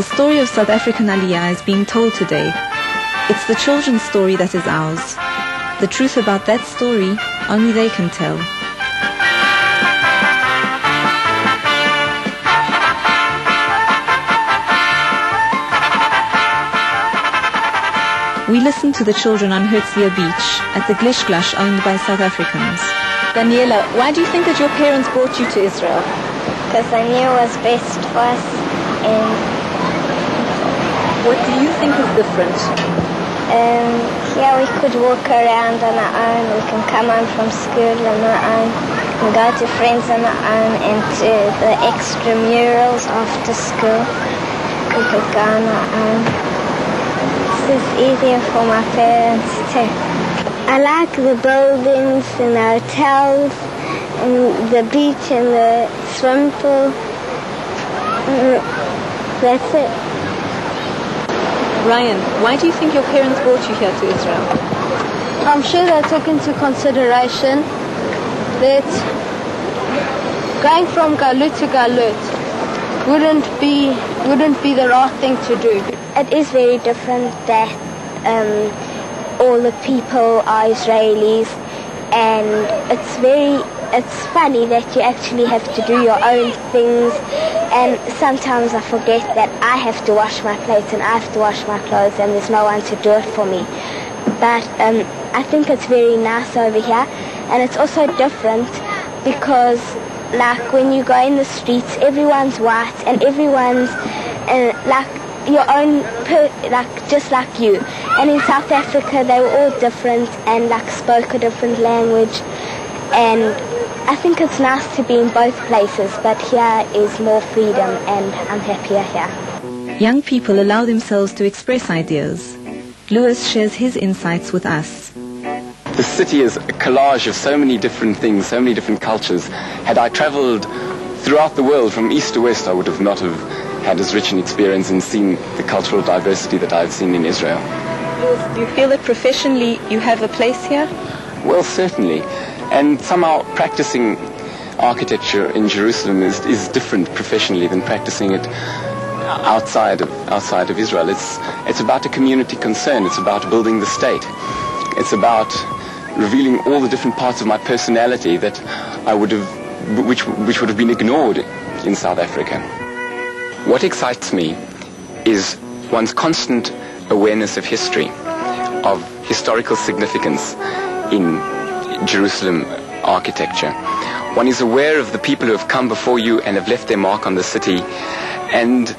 The story of South African Aliyah is being told today. It's the children's story that is ours. The truth about that story, only they can tell. We listen to the children on Herzliya Beach at the Glishglash owned by South Africans. Daniela, why do you think that your parents brought you to Israel? Because I knew it was best for us. And what do you think is different? Here we could walk around on our own. We can come home from school on our own. We go to friends on our own and to the extramurals after school. We could go on our own. This is easier for my parents too. I like the buildings and the hotels and the beach and the swimming pool. That's it. Ryan, why do you think your parents brought you here to Israel? I'm sure they took into consideration that going from Galut to Galut wouldn't be the right thing to do. It is very different that all the people are Israelis, and it's funny that you actually have to do your own things, and sometimes I forget that I have to wash my plates and I have to wash my clothes and there's no one to do it for me. But I think it's very nice over here, and it's also different because like when you go in the streets, everyone's white and everyone's like your own, just like you. And in South Africa they were all different and like spoke a different language, and I think it's nice to be in both places, but here is more freedom and I'm happier here. Young people allow themselves to express ideas. Lewis shares his insights with us. The city is a collage of so many different things, so many different cultures. Had I traveled throughout the world from east to west, I would have not have had as rich an experience and seen the cultural diversity that I've seen in Israel. Lewis, do you feel that professionally you have a place here? Well, certainly. And somehow practicing architecture in Jerusalem is different professionally than practicing it outside of Israel. It's about a community concern. It's about building the state. It's about revealing all the different parts of my personality that which would have been ignored in South Africa. What excites me is one's constant awareness of history, of historical significance in Jerusalem architecture. One is aware of the people who have come before you and have left their mark on the city, and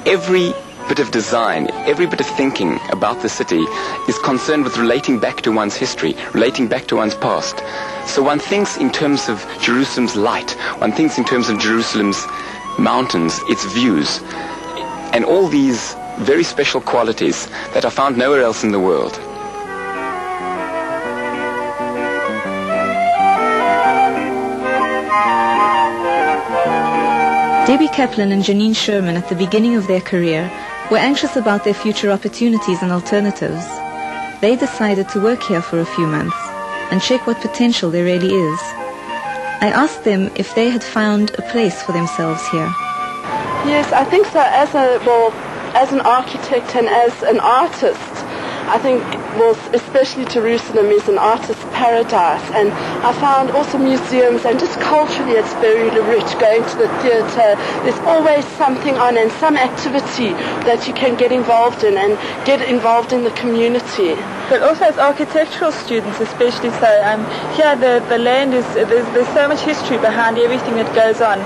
every bit of design, every bit of thinking about the city is concerned with relating back to one's history, relating back to one's past. So one thinks in terms of Jerusalem's light, one thinks in terms of Jerusalem's mountains, its views, and all these very special qualities that are found nowhere else in the world. Debbie Kaplan and Janine Sherman at the beginning of their career were anxious about their future opportunities and alternatives. They decided to work here for a few months and check what potential there really is. I asked them if they had found a place for themselves here. Yes, I think so. As an architect and as an artist, I think, especially Jerusalem is an artist's paradise, and I found also museums, and just culturally it's very rich. Going to the theatre, there's always something on and some activity that you can get involved in and get involved in the community. But also as architectural students especially so, here the land is, there's so much history behind everything that goes on.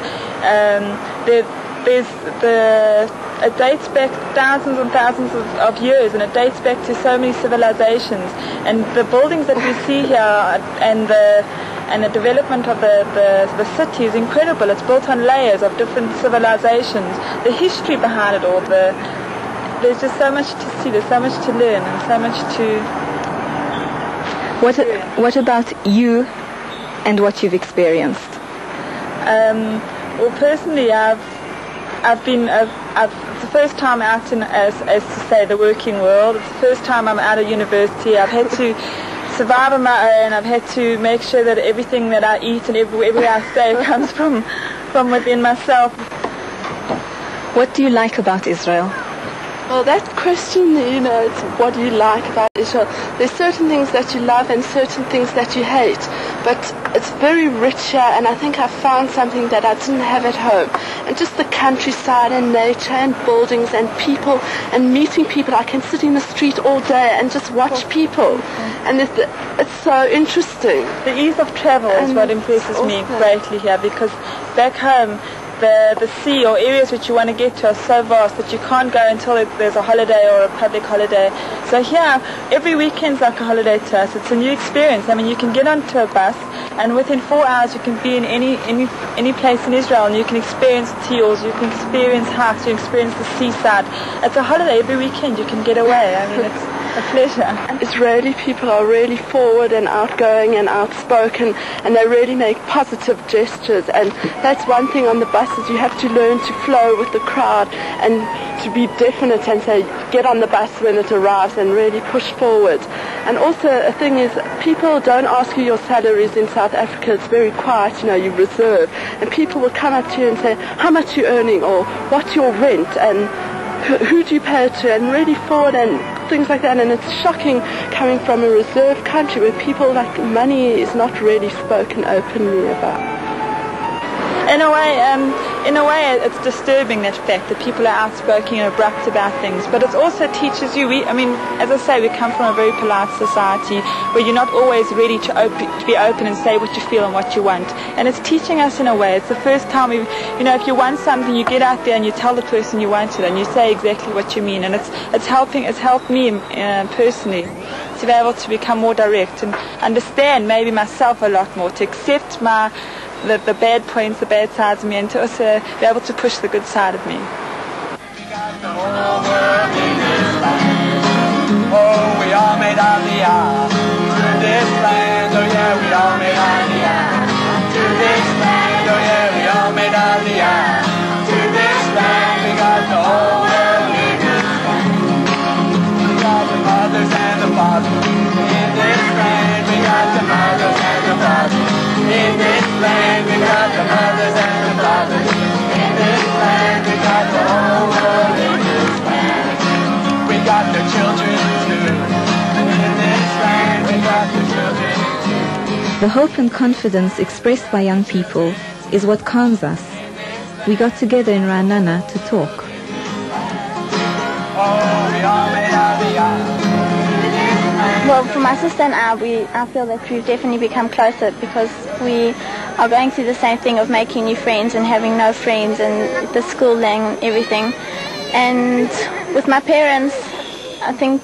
It dates back thousands and thousands of years, and it dates back to so many civilizations. And the buildings that we see here and the development of the city is incredible. It's built on layers of different civilizations. The history behind it all, there's just so much to see, there's so much to learn, and so much to... What about you and what you've experienced? Well, personally, it's the first time out in, as to say, the working world. It's the first time I'm out of university. I've had to survive on my own. I've had to make sure that everything that I eat and everywhere I stay comes from within myself. What do you like about Israel? Well, that question, it's what do you like about Israel? There's certain things that you love and certain things that you hate. But it's very rich here, and I think I found something that I didn't have at home. And just the countryside and nature and buildings and people and meeting people. I can sit in the street all day and just watch people. And it's so interesting. The ease of travel is what impresses me greatly here, because back home, the sea or areas which you want to get to are so vast that you can't go until there's a holiday or a public holiday. So here, every weekend's like a holiday to us. It's a new experience. I mean, you can get onto a bus, and within 4 hours you can be in any place in Israel, and you can experience teals, you can experience hikes, you can experience the seaside. It's a holiday every weekend. You can get away. I mean, it's a pleasure. Israeli people are really forward and outgoing and outspoken, and they really make positive gestures, and that's one thing on the buses. You have to learn to flow with the crowd and to be definite and say get on the bus when it arrives and really push forward. And also a thing is, people don't ask you your salaries in South Africa. It's very quiet, you reserve, and people will come up to you and say how much you're earning or what's your rent and who do you pay it to, and really forward and things like that. And it's shocking coming from a reserved country where people money is not really spoken openly about. In a way, it's disturbing, that fact that people are outspoken and abrupt about things. But it also teaches you. As I say, we come from a very polite society where you're not always ready to be open and say what you feel and what you want. And it's teaching us in a way. It's the first time if you want something, you get out there and you tell the person you want it, and you say exactly what you mean. And it's helped me personally to be able to become more direct and understand maybe myself a lot more, to accept the bad points, the bad sides of me, and to also be able to push the good side of me. We got the whole world in this land. Oh, we all made out the eye to this land. Oh yeah, we all made out the eye to this land. Oh yeah, we all made out the eye to this land. We got the whole world in this land. We got the mothers and the fathers in this land. We got the mothers and the fathers in this land. We got the mothers and the fathers in this land. We got the whole world in this land. We got the children too in this land. We got the children too. The hope and confidence expressed by young people is what calms us. We got together in Ra'anana to talk. Oh, we all made out the eye. Well, for my sister and I feel that we've definitely become closer because we are going through the same thing of making new friends and having no friends and the schooling and everything. And with my parents, I think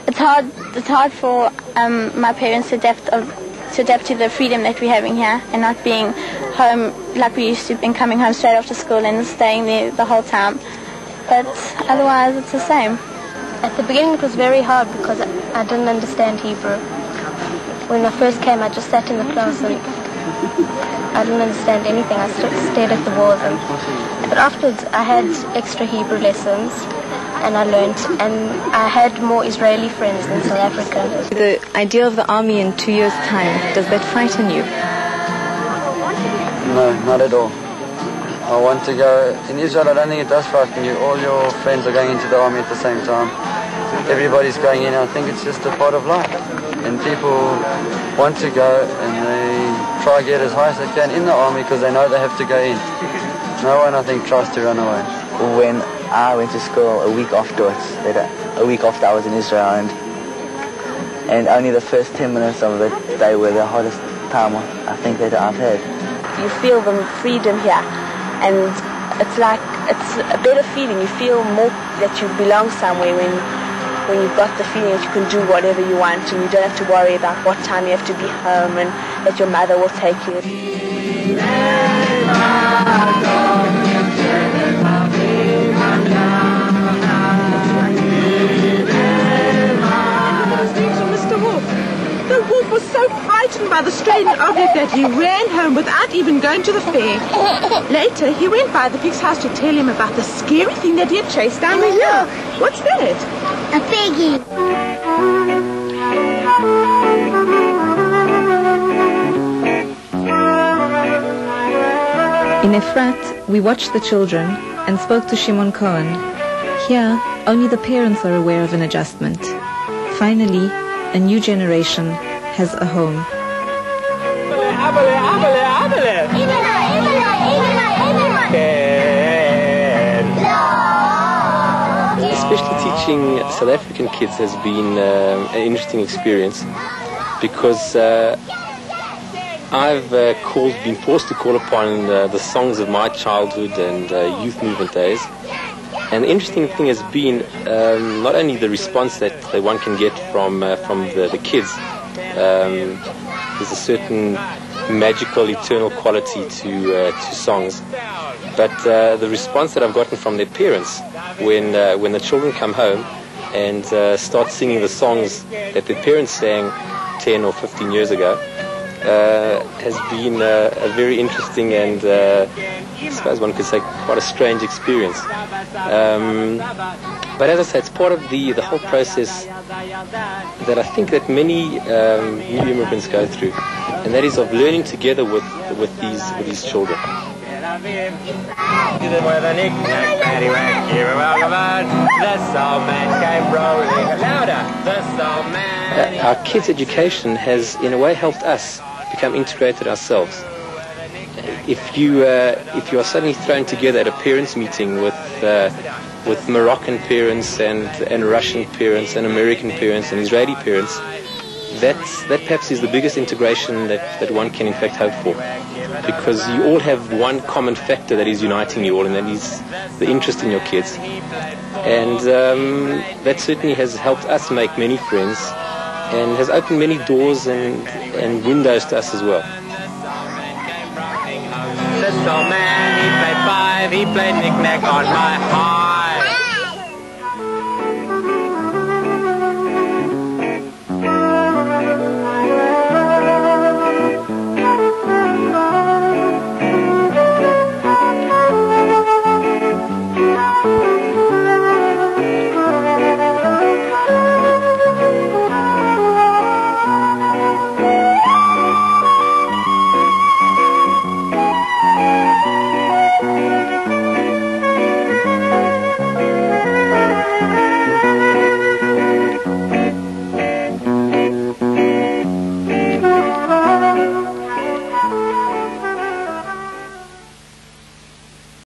it's hard for my parents to adapt to the freedom that we're having here and not being home like we used to, been coming home straight after school and staying there the whole time. But otherwise, it's the same. At the beginning it was very hard because I didn't understand Hebrew. When I first came, I just sat in the class and I didn't understand anything. I stared at the walls. But afterwards I had extra Hebrew lessons and I learned, and I had more Israeli friends than South African. The idea of the army in 2 years' time, does that frighten you? No, not at all. I want to go. In Israel, I don't think it does frighten you. All your friends are going into the army at the same time. Everybody's going in. I think it's just a part of life. And people want to go and they try to get as high as they can in the army because they know they have to go in. No one, I think, tries to run away. When I went to school a week afterwards, a week after I was in Israel, and only the first 10 minutes of the day were the hardest time I think that I've had. You feel the freedom here. And it's a better feeling. You feel more that you belong somewhere when you've got the feeling that you can do whatever you want and you don't have to worry about what time you have to be home and that your mother will take you. The wolf was so frightened by the strange object that he ran home without even going to the fair. Later, he went by the pig's house to tell him about the scary thing that he had chased down the hill. What's that? A piggy. In Efrat, we watched the children and spoke to Shimon Cohen. Here, only the parents are aware of an adjustment. Finally, a new generation has a home. Especially teaching South African kids has been an interesting experience because I've been forced to call upon the songs of my childhood and youth movement days. And the interesting thing has been not only the response that one can get from the kids. There's a certain magical, eternal quality to songs. But the response that I've gotten from their parents when the children come home and start singing the songs that their parents sang 10 or 15 years ago has been a very interesting and I suppose one could say quite a strange experience. But as I say, it's part of the whole process that I think that many new immigrants go through, and that is of learning together with these children. Our kids' education has, in a way, helped us become integrated ourselves. If you are suddenly thrown together at a parents' meeting with Moroccan parents and Russian parents and American parents and Israeli parents, that perhaps is the biggest integration that one can in fact hope for, because you all have one common factor that is uniting you all, and that is the interest in your kids. And that certainly has helped us make many friends and has opened many doors and windows to us as well. This old man, he played five, he played knick-knack on my heart.